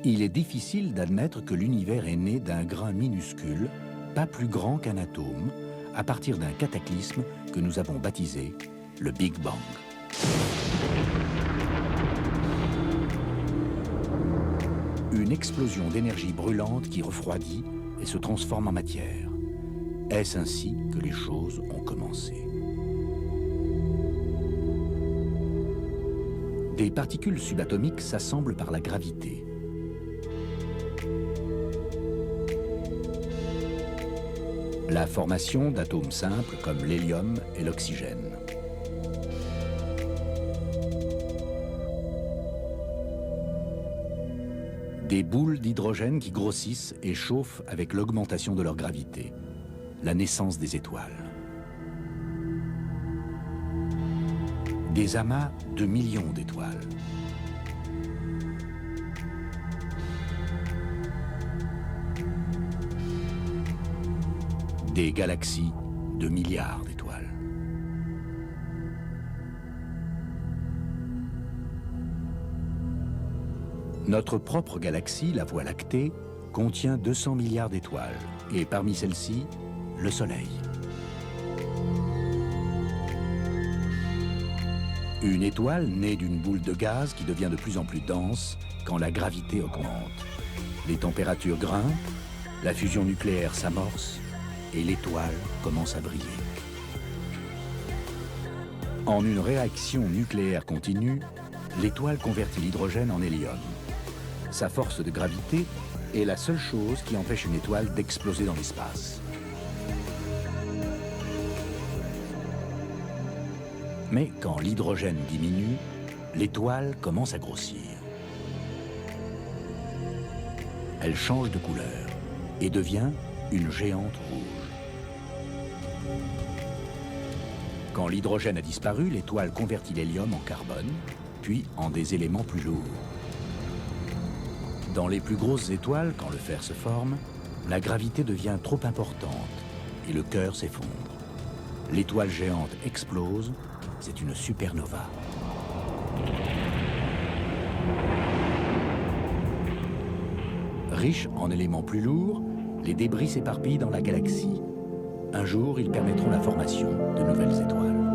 Il est difficile d'admettre que l'univers est né d'un grain minuscule, pas plus grand qu'un atome, à partir d'un cataclysme que nous avons baptisé le Big Bang. Une explosion d'énergie brûlante qui refroidit et se transforme en matière. Est-ce ainsi que les choses ont commencé? Des particules subatomiques s'assemblent par la gravité. La formation d'atomes simples comme l'hélium et l'oxygène. Des boules d'hydrogène qui grossissent et chauffent avec l'augmentation de leur gravité. La naissance des étoiles. Des amas de millions d'étoiles. Des galaxies de milliards d'étoiles. Notre propre galaxie, la Voie lactée, contient 200 milliards d'étoiles, et parmi celles-ci, le Soleil. Une étoile née d'une boule de gaz qui devient de plus en plus dense quand la gravité augmente. Les températures grimpent, la fusion nucléaire s'amorce, et l'étoile commence à briller. En une réaction nucléaire continue, l'étoile convertit l'hydrogène en hélium. Sa force de gravité est la seule chose qui empêche une étoile d'exploser dans l'espace. Mais quand l'hydrogène diminue, l'étoile commence à grossir. Elle change de couleur et devient une géante rouge. Quand l'hydrogène a disparu, l'étoile convertit l'hélium en carbone, puis en des éléments plus lourds. Dans les plus grosses étoiles, quand le fer se forme, la gravité devient trop importante et le cœur s'effondre. L'étoile géante explose, c'est une supernova. Riches en éléments plus lourds, les débris s'éparpillent dans la galaxie. Un jour, ils permettront la formation de nouvelles étoiles.